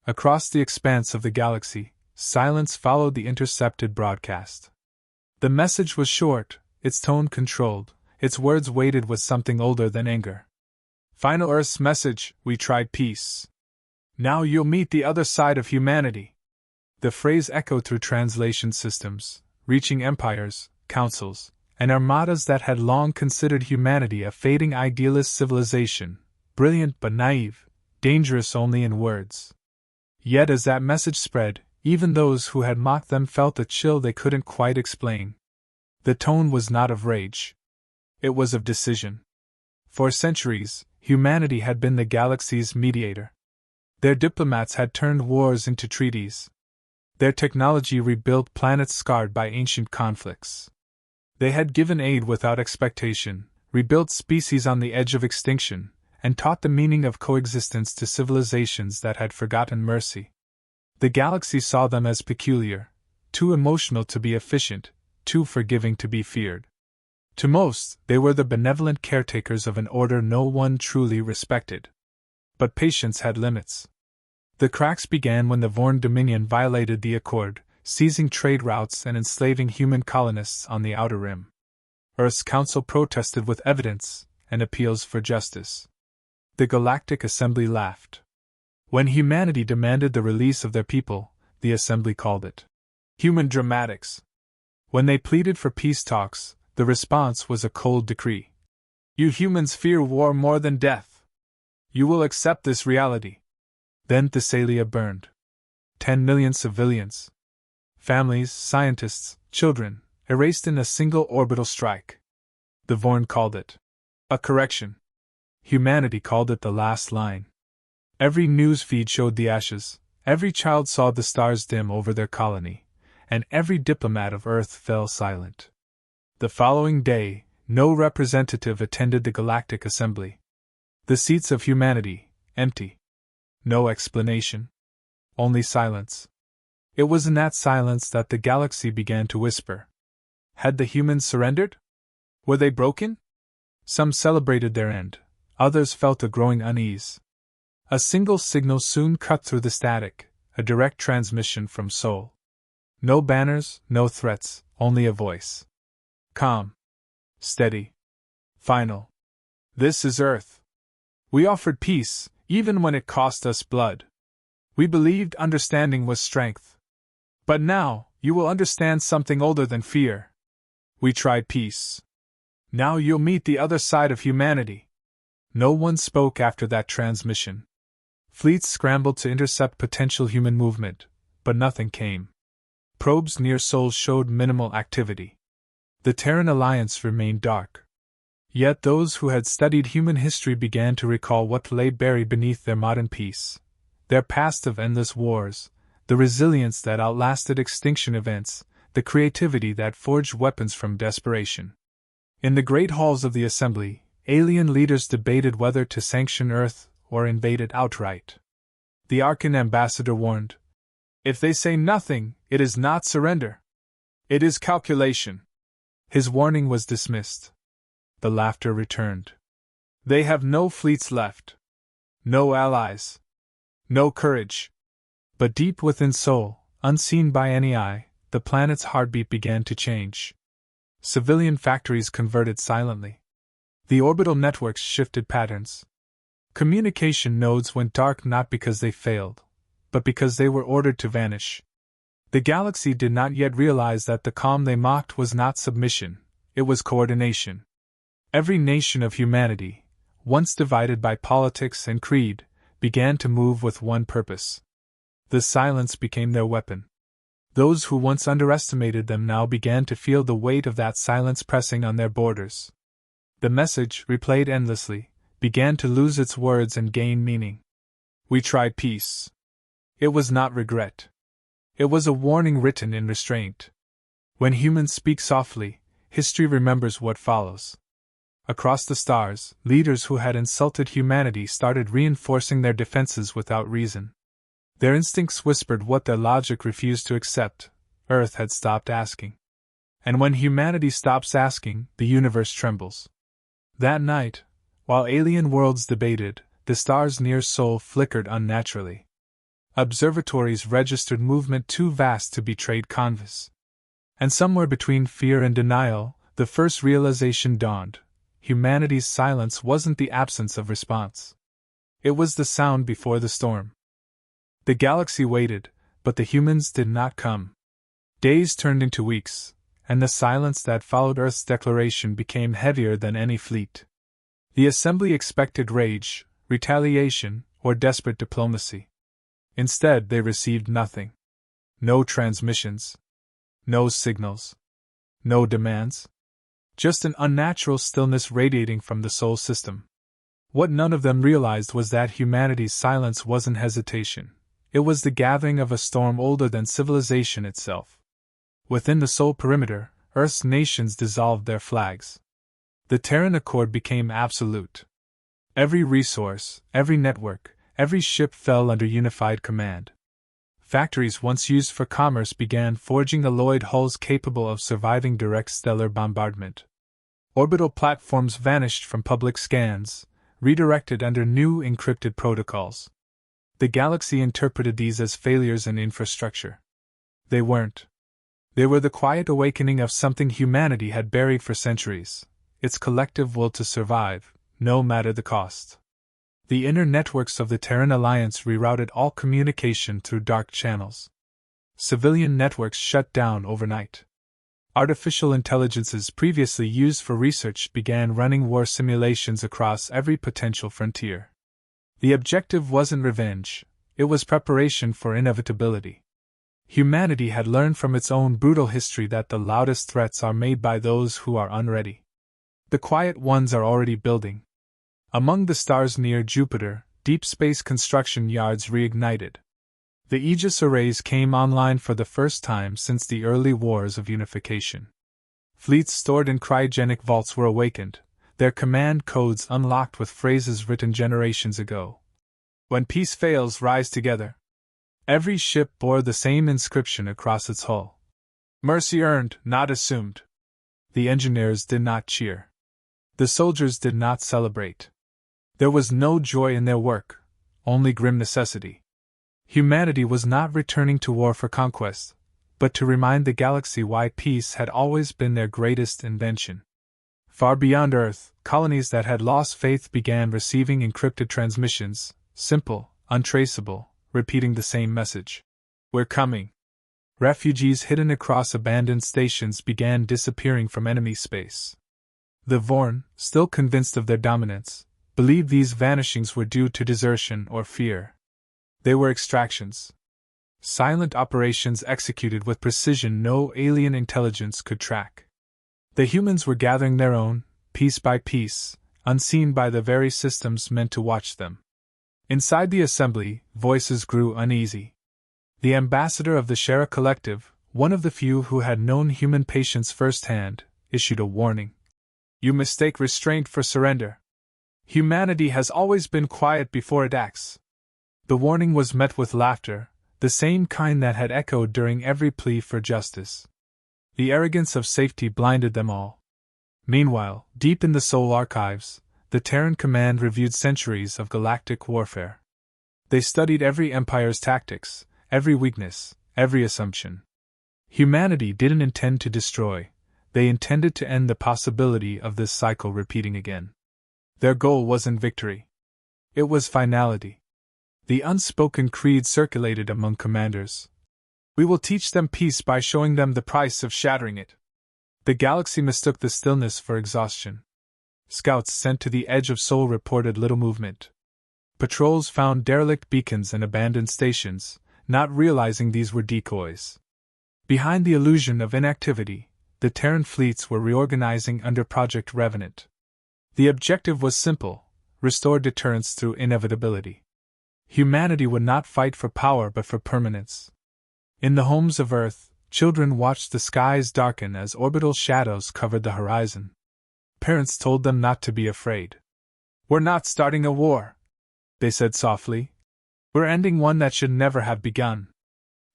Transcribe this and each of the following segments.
Across the expanse of the galaxy, silence followed the intercepted broadcast. The message was short, its tone controlled, its words weighted with something older than anger. Final Earth's message: we tried peace. Now you'll meet the other side of humanity. The phrase echoed through translation systems, reaching empires, councils, and armadas that had long considered humanity a fading idealist civilization, brilliant but naive, dangerous only in words. Yet as that message spread, even those who had mocked them felt a chill they couldn't quite explain. The tone was not of rage. It was of decision. For centuries, humanity had been the galaxy's mediator. Their diplomats had turned wars into treaties. Their technology rebuilt planets scarred by ancient conflicts. They had given aid without expectation, rebuilt species on the edge of extinction, and taught the meaning of coexistence to civilizations that had forgotten mercy. The galaxy saw them as peculiar, too emotional to be efficient, too forgiving to be feared. To most, they were the benevolent caretakers of an order no one truly respected. But patience had limits. The cracks began when the Vorn Dominion violated the Accord, seizing trade routes and enslaving human colonists on the Outer Rim. Earth's Council protested with evidence and appeals for justice. The Galactic Assembly laughed. When humanity demanded the release of their people, the Assembly called it human dramatics. When they pleaded for peace talks, the response was a cold decree. You humans fear war more than death. You will accept this reality. Then Thessalia burned. 10 million civilians, families, scientists, children, erased in a single orbital strike. The Vorn called it a correction. Humanity called it the last line. Every news feed showed the ashes, every child saw the stars dim over their colony, and every diplomat of Earth fell silent. The following day, no representative attended the Galactic Assembly. The seats of humanity, empty. No explanation. Only silence. It was in that silence that the galaxy began to whisper. Had the humans surrendered? Were they broken? Some celebrated their end, others felt a growing unease. A single signal soon cut through the static, a direct transmission from Sol. No banners, no threats, only a voice. Calm. Steady. Final. This is Earth. We offered peace, even when it cost us blood. We believed understanding was strength. But now, you will understand something older than fear. We tried peace. Now you'll meet the other side of humanity. No one spoke after that transmission. Fleets scrambled to intercept potential human movement, but nothing came. Probes near Sol showed minimal activity. The Terran alliance remained dark. Yet those who had studied human history began to recall what lay buried beneath their modern peace, their past of endless wars, the resilience that outlasted extinction events, the creativity that forged weapons from desperation. In the great halls of the Assembly, alien leaders debated whether to sanction Earth or invade it outright. The Arkan ambassador warned, "If they say nothing, it is not surrender. It is calculation." His warning was dismissed. The laughter returned. They have no fleets left. No allies. No courage. But deep within Sol, unseen by any eye, the planet's heartbeat began to change. Civilian factories converted silently. The orbital networks shifted patterns. Communication nodes went dark not because they failed, but because they were ordered to vanish. The galaxy did not yet realize that the calm they mocked was not submission, it was coordination. Every nation of humanity, once divided by politics and creed, began to move with one purpose. The silence became their weapon. Those who once underestimated them now began to feel the weight of that silence pressing on their borders. The message, replayed endlessly, began to lose its words and gain meaning. We tried peace. It was not regret. It was a warning written in restraint. When humans speak softly, history remembers what follows. Across the stars, leaders who had insulted humanity started reinforcing their defenses without reason. Their instincts whispered what their logic refused to accept. Earth had stopped asking. And when humanity stops asking, the universe trembles. That night, while alien worlds debated, the stars near Sol flickered unnaturally. Observatories registered movement too vast to be trade canvas. And somewhere between fear and denial, the first realization dawned. Humanity's silence wasn't the absence of response. It was the sound before the storm. The galaxy waited, but the humans did not come. Days turned into weeks, and the silence that followed Earth's declaration became heavier than any fleet. The assembly expected rage, retaliation, or desperate diplomacy. Instead, they received nothing. No transmissions. No signals. No demands. Just an unnatural stillness radiating from the Sol system. What none of them realized was that humanity's silence wasn't hesitation. It was the gathering of a storm older than civilization itself. Within the Sol perimeter, Earth's nations dissolved their flags. The Terran Accord became absolute. Every resource, every network, every ship fell under unified command. Factories once used for commerce began forging alloyed hulls capable of surviving direct stellar bombardment. Orbital platforms vanished from public scans, redirected under new encrypted protocols. The galaxy interpreted these as failures in infrastructure. They weren't. They were the quiet awakening of something humanity had buried for centuries, its collective will to survive, no matter the cost. The inner networks of the Terran Alliance rerouted all communication through dark channels. Civilian networks shut down overnight. Artificial intelligences previously used for research began running war simulations across every potential frontier. The objective wasn't revenge, it was preparation for inevitability. Humanity had learned from its own brutal history that the loudest threats are made by those who are unready. The quiet ones are already building. Among the stars near Jupiter, deep space construction yards reignited. The Aegis arrays came online for the first time since the early wars of unification. Fleets stored in cryogenic vaults were awakened, their command codes unlocked with phrases written generations ago. When peace fails, rise together. Every ship bore the same inscription across its hull. Mercy earned, not assumed. The engineers did not cheer. The soldiers did not celebrate. There was no joy in their work, only grim necessity. Humanity was not returning to war for conquest, but to remind the galaxy why peace had always been their greatest invention. Far beyond Earth, colonies that had lost faith began receiving encrypted transmissions, simple, untraceable, repeating the same message. We're coming. Refugees hidden across abandoned stations began disappearing from enemy space. The Vorn, still convinced of their dominance, believed these vanishings were due to desertion or fear. They were extractions. Silent operations executed with precision no alien intelligence could track. The humans were gathering their own, piece by piece, unseen by the very systems meant to watch them. Inside the assembly, voices grew uneasy. The ambassador of the Shara Collective, one of the few who had known human patience firsthand, issued a warning. You mistake restraint for surrender. Humanity has always been quiet before it acts. The warning was met with laughter, the same kind that had echoed during every plea for justice. The arrogance of safety blinded them all. Meanwhile, deep in the Sol archives, the Terran Command reviewed centuries of galactic warfare. They studied every empire's tactics, every weakness, every assumption. Humanity didn't intend to destroy, they intended to end the possibility of this cycle repeating again. Their goal wasn't victory. It was finality. The unspoken creed circulated among commanders. We will teach them peace by showing them the price of shattering it. The galaxy mistook the stillness for exhaustion. Scouts sent to the edge of Sol reported little movement. Patrols found derelict beacons and abandoned stations, not realizing these were decoys. Behind the illusion of inactivity, the Terran fleets were reorganizing under Project Revenant. The objective was simple: restore deterrence through inevitability. Humanity would not fight for power but for permanence. In the homes of Earth, children watched the skies darken as orbital shadows covered the horizon. Parents told them not to be afraid. We're not starting a war, they said softly. We're ending one that should never have begun.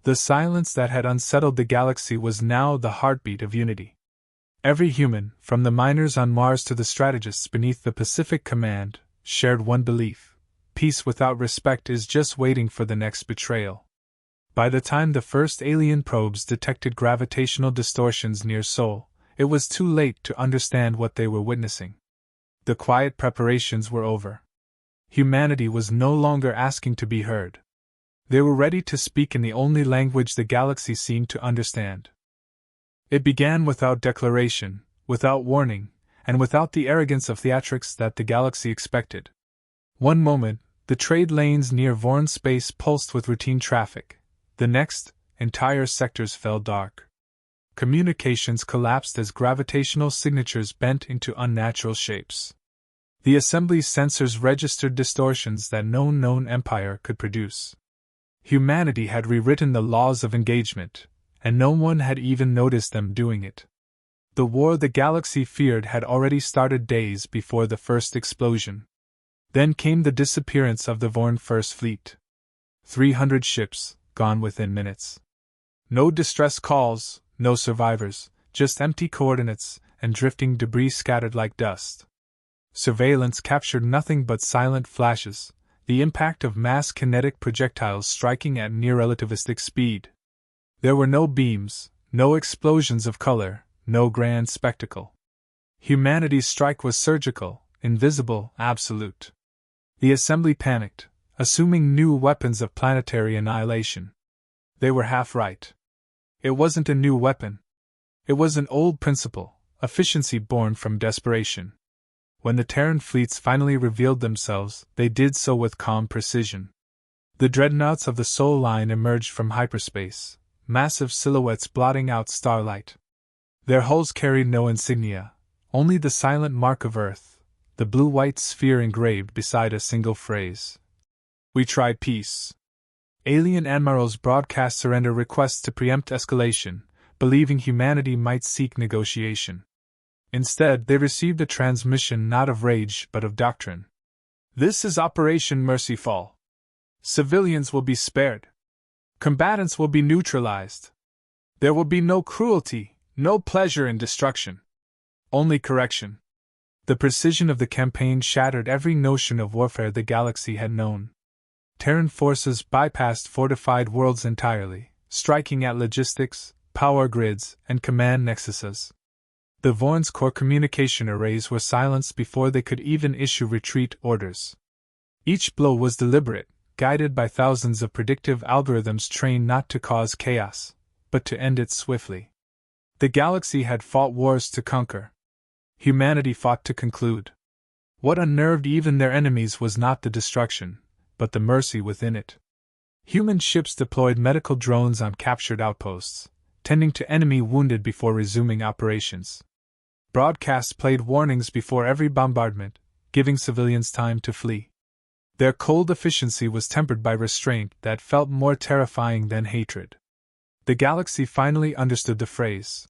The silence that had unsettled the galaxy was now the heartbeat of unity. Every human, from the miners on Mars to the strategists beneath the Pacific Command, shared one belief: peace without respect is just waiting for the next betrayal. By the time the first alien probes detected gravitational distortions near Sol, it was too late to understand what they were witnessing. The quiet preparations were over. Humanity was no longer asking to be heard. They were ready to speak in the only language the galaxy seemed to understand. It began without declaration, without warning, and without the arrogance of theatrics that the galaxy expected. One moment, the trade lanes near Vorn space pulsed with routine traffic. The next, entire sectors fell dark. Communications collapsed as gravitational signatures bent into unnatural shapes. The assembly's sensors registered distortions that no known empire could produce. Humanity had rewritten the laws of engagement, and no one had even noticed them doing it. The war the galaxy feared had already started days before the first explosion. Then came the disappearance of the Vorn First Fleet. 300 ships, gone within minutes. No distress calls, no survivors, just empty coordinates and drifting debris scattered like dust. Surveillance captured nothing but silent flashes, the impact of mass kinetic projectiles striking at near-relativistic speed. There were no beams, no explosions of color, no grand spectacle. Humanity's strike was surgical, invisible, absolute. The assembly panicked, assuming new weapons of planetary annihilation. They were half right. It wasn't a new weapon. It was an old principle, efficiency born from desperation. When the Terran fleets finally revealed themselves, they did so with calm precision. The dreadnoughts of the Sol Line emerged from hyperspace, massive silhouettes blotting out starlight. Their hulls carried no insignia, only the silent mark of Earth, the blue-white sphere engraved beside a single phrase. "We tried peace." Alien admirals broadcast surrender requests to preempt escalation, believing humanity might seek negotiation. Instead, they received a transmission not of rage but of doctrine. "This is Operation Mercyfall. Civilians will be spared. Combatants will be neutralized. There will be no cruelty, no pleasure in destruction. Only correction." The precision of the campaign shattered every notion of warfare the galaxy had known. Terran forces bypassed fortified worlds entirely, striking at logistics, power grids, and command nexuses. The Vorn's core communication arrays were silenced before they could even issue retreat orders. Each blow was deliberate, guided by thousands of predictive algorithms trained not to cause chaos, but to end it swiftly. The galaxy had fought wars to conquer. Humanity fought to conclude. What unnerved even their enemies was not the destruction, but the mercy within it. Human ships deployed medical drones on captured outposts, tending to enemy wounded before resuming operations. Broadcasts played warnings before every bombardment, giving civilians time to flee. Their cold efficiency was tempered by restraint that felt more terrifying than hatred. The galaxy finally understood the phrase,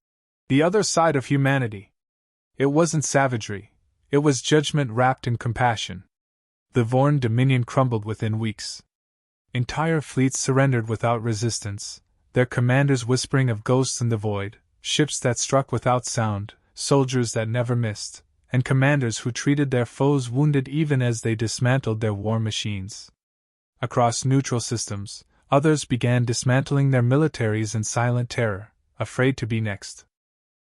"the other side of humanity." It wasn't savagery, it was judgment wrapped in compassion. The Vorn dominion crumbled within weeks. Entire fleets surrendered without resistance, their commanders whispering of ghosts in the void, ships that struck without sound, soldiers that never missed, and commanders who treated their foes wounded even as they dismantled their war machines. Across neutral systems, others began dismantling their militaries in silent terror, afraid to be next.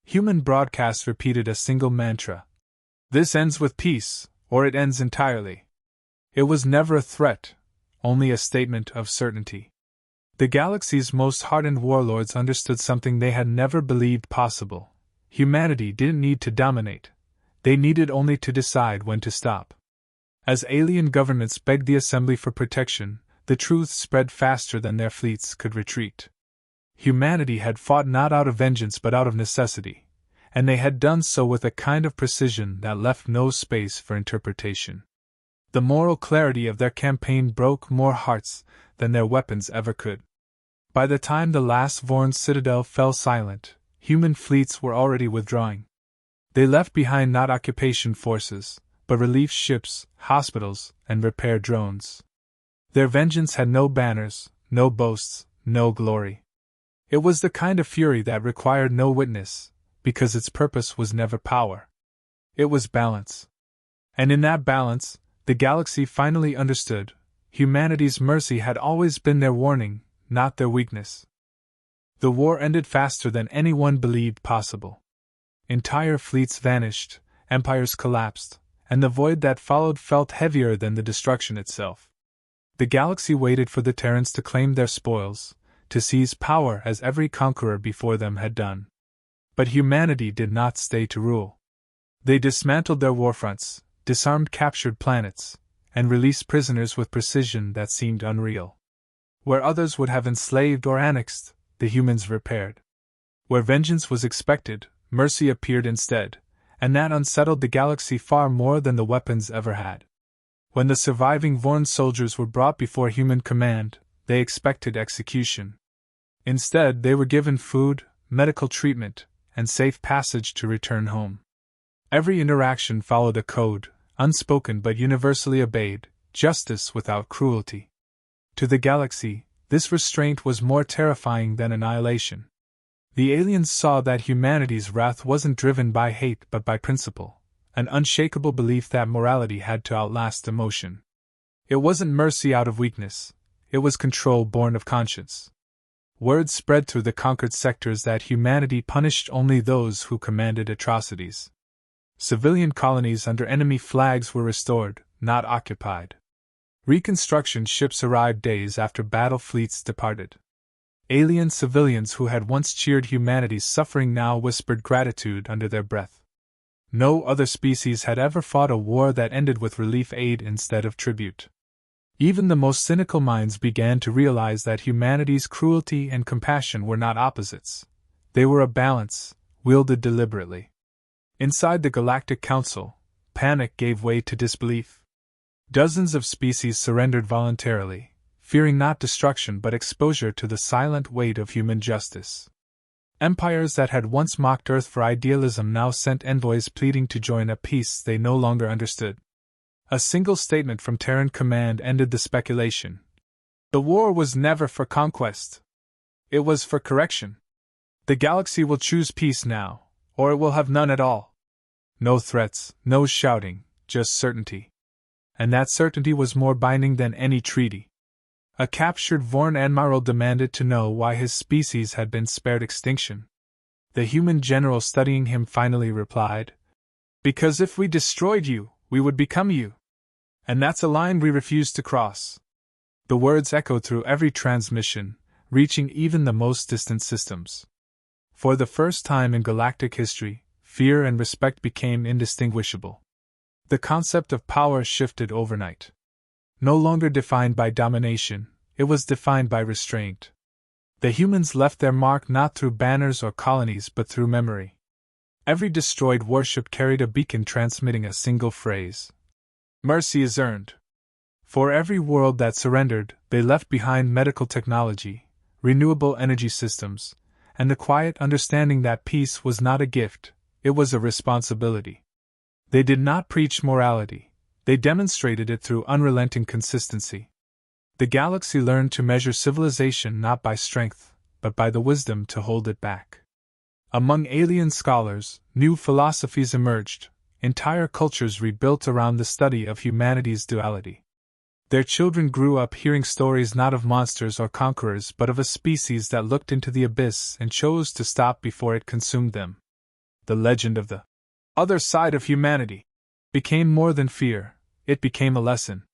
Human broadcasts repeated a single mantra: "This ends with peace, or it ends entirely." It was never a threat, only a statement of certainty. The galaxy's most hardened warlords understood something they had never believed possible. Humanity didn't need to dominate. They needed only to decide when to stop. As alien governments begged the assembly for protection, the truth spread faster than their fleets could retreat. Humanity had fought not out of vengeance but out of necessity, and they had done so with a kind of precision that left no space for interpretation. The moral clarity of their campaign broke more hearts than their weapons ever could. By the time the last Vorn citadel fell silent, human fleets were already withdrawing. They left behind not occupation forces, but relief ships, hospitals, and repair drones. Their vengeance had no banners, no boasts, no glory. It was the kind of fury that required no witness, because its purpose was never power. It was balance. And in that balance, The galaxy finally understood. Humanity's mercy had always been their warning, not their weakness. The war ended faster than anyone believed possible. Entire fleets vanished, empires collapsed, and the void that followed felt heavier than the destruction itself. The galaxy waited for the Terrans to claim their spoils, to seize power as every conqueror before them had done. But humanity did not stay to rule. They dismantled their warfronts, disarmed captured planets, and released prisoners with precision that seemed unreal. Where others would have enslaved or annexed, the humans repaired. Where vengeance was expected, mercy appeared instead, and that unsettled the galaxy far more than the weapons ever had. When the surviving Vorn soldiers were brought before human command, they expected execution. Instead, they were given food, medical treatment, and safe passage to return home. Every interaction followed a code, unspoken but universally obeyed, justice without cruelty. To the galaxy, this restraint was more terrifying than annihilation. The aliens saw that humanity's wrath wasn't driven by hate but by principle, an unshakable belief that morality had to outlast emotion. It wasn't mercy out of weakness, it was control born of conscience. Word spread through the conquered sectors that humanity punished only those who commanded atrocities. Civilian colonies under enemy flags were restored, not occupied. Reconstruction ships arrived days after battle fleets departed. Alien civilians who had once cheered humanity's suffering now whispered gratitude under their breath. No other species had ever fought a war that ended with relief aid instead of tribute. Even the most cynical minds began to realize that humanity's cruelty and compassion were not opposites. They were a balance, wielded deliberately. Inside the Galactic Council, panic gave way to disbelief. Dozens of species surrendered voluntarily, fearing not destruction but exposure to the silent weight of human justice. Empires that had once mocked Earth for idealism now sent envoys pleading to join a peace they no longer understood. A single statement from Terran command ended the speculation. The war was never for conquest. It was for correction. The galaxy will choose peace now, or it will have none at all. No threats, no shouting, just certainty. And that certainty was more binding than any treaty. A captured Vorn admiral demanded to know why his species had been spared extinction. The human general studying him finally replied, "Because if we destroyed you, we would become you. And that's a line we refuse to cross." The words echoed through every transmission, reaching even the most distant systems. For the first time in galactic history, fear and respect became indistinguishable. The concept of power shifted overnight. No longer defined by domination, it was defined by restraint. The humans left their mark not through banners or colonies but through memory. Every destroyed warship carried a beacon transmitting a single phrase: "Mercy is earned." For every world that surrendered, they left behind medical technology, renewable energy systems, and the quiet understanding that peace was not a gift, it was a responsibility. They did not preach morality. They demonstrated it through unrelenting consistency. The galaxy learned to measure civilization not by strength, but by the wisdom to hold it back. Among alien scholars, new philosophies emerged, entire cultures rebuilt around the study of humanity's duality. Their children grew up hearing stories not of monsters or conquerors but of a species that looked into the abyss and chose to stop before it consumed them. The legend of the other side of humanity became more than fear, it became a lesson.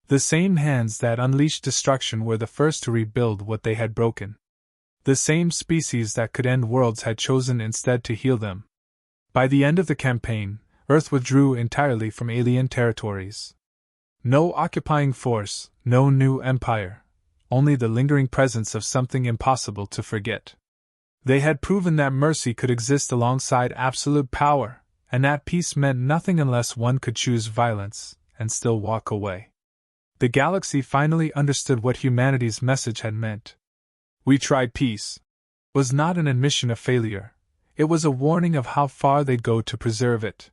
The same hands that unleashed destruction were the first to rebuild what they had broken. The same species that could end worlds had chosen instead to heal them. By the end of the campaign, Earth withdrew entirely from alien territories. No occupying force, no new empire, only the lingering presence of something impossible to forget. They had proven that mercy could exist alongside absolute power, and that peace meant nothing unless one could choose violence and still walk away. The galaxy finally understood what humanity's message had meant. "We tried peace," was not an admission of failure, it was a warning of how far they'd go to preserve it.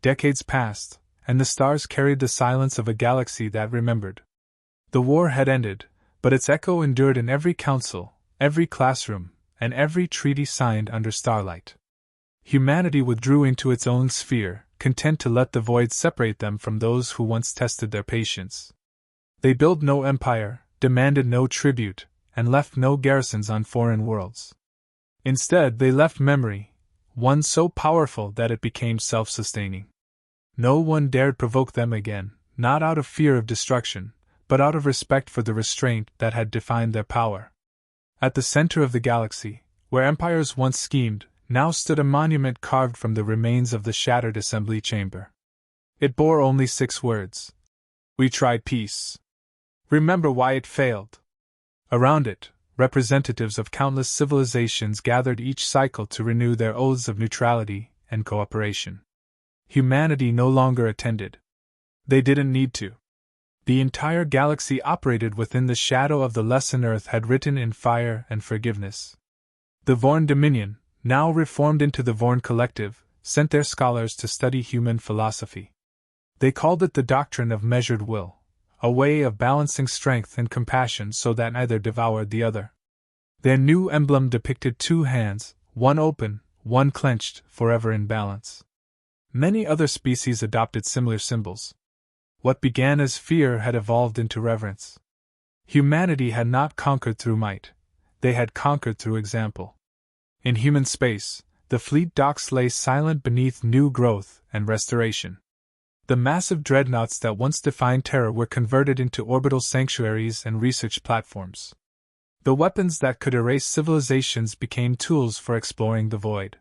Decades passed, and the stars carried the silence of a galaxy that remembered. The war had ended, but its echo endured in every council, every classroom, and every treaty signed under starlight. Humanity withdrew into its own sphere, content to let the void separate them from those who once tested their patience. They built no empire, demanded no tribute, and left no garrisons on foreign worlds. Instead, they left memory, one so powerful that it became self-sustaining. No one dared provoke them again, not out of fear of destruction, but out of respect for the restraint that had defined their power. At the center of the galaxy, where empires once schemed, now stood a monument carved from the remains of the shattered assembly chamber. It bore only 6 words. We tried peace. Remember why it failed. Around it, representatives of countless civilizations gathered each cycle to renew their oaths of neutrality and cooperation. Humanity no longer attended. They didn't need to. The entire galaxy operated within the shadow of the lesson Earth had written in fire and forgiveness. The Vorn Dominion, now reformed into the Vorn Collective, sent their scholars to study human philosophy. They called it the doctrine of measured will, a way of balancing strength and compassion so that neither devoured the other. Their new emblem depicted 2 hands, one open, one clenched, forever in balance. Many other species adopted similar symbols. What began as fear had evolved into reverence. Humanity had not conquered through might, they had conquered through example. In human space, the fleet docks lay silent beneath new growth and restoration. The massive dreadnoughts that once defined terror were converted into orbital sanctuaries and research platforms. The weapons that could erase civilizations became tools for exploring the void.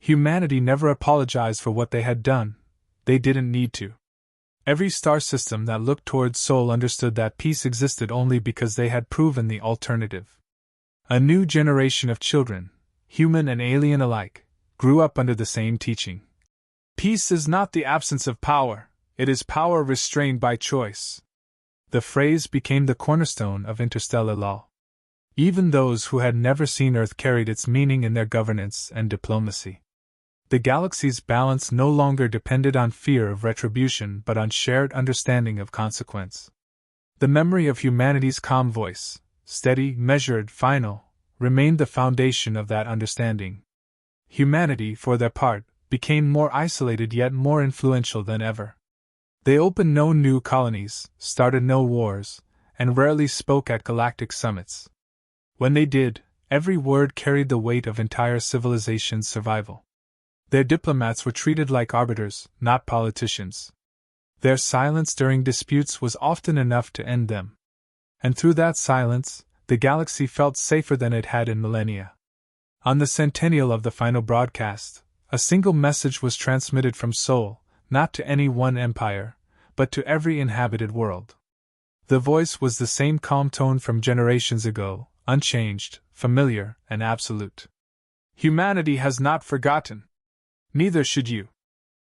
Humanity never apologized for what they had done. They didn't need to. Every star system that looked towards Sol understood that peace existed only because they had proven the alternative. A new generation of children, human and alien alike, grew up under the same teaching. Peace is not the absence of power, it is power restrained by choice. The phrase became the cornerstone of interstellar law. Even those who had never seen Earth carried its meaning in their governance and diplomacy. The galaxy's balance no longer depended on fear of retribution but on shared understanding of consequence. The memory of humanity's calm voice, steady, measured, final, remained the foundation of that understanding. Humanity, for their part, became more isolated yet more influential than ever. They opened no new colonies, started no wars, and rarely spoke at galactic summits. When they did, every word carried the weight of entire civilization's survival. Their diplomats were treated like arbiters, not politicians. Their silence during disputes was often enough to end them. And through that silence, the galaxy felt safer than it had in millennia. On the centennial of the final broadcast, a single message was transmitted from Sol, not to any one empire, but to every inhabited world. The voice was the same calm tone from generations ago, unchanged, familiar, and absolute. Humanity has not forgotten. Neither should you.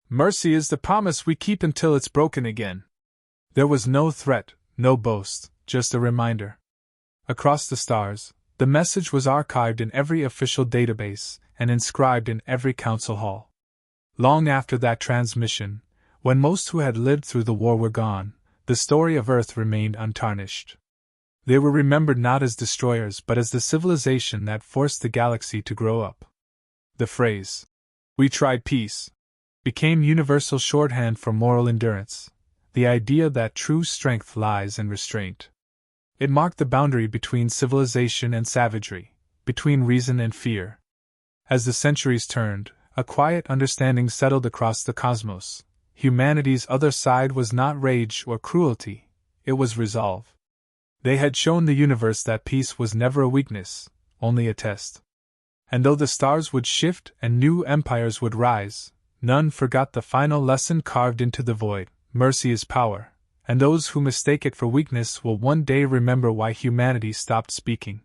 Mercy is the promise we keep until it's broken again. There was no threat, no boast, just a reminder. Across the stars, the message was archived in every official database and inscribed in every council hall. Long after that transmission, when most who had lived through the war were gone, the story of Earth remained untarnished. They were remembered not as destroyers but as the civilization that forced the galaxy to grow up. The phrase, "We tried peace," became universal shorthand for moral endurance, the idea that true strength lies in restraint. It marked the boundary between civilization and savagery, between reason and fear. As the centuries turned, a quiet understanding settled across the cosmos. Humanity's other side was not rage or cruelty, it was resolve. They had shown the universe that peace was never a weakness, only a test. And though the stars would shift and new empires would rise, none forgot the final lesson carved into the void: mercy is power, and those who mistake it for weakness will one day remember why humanity stopped speaking.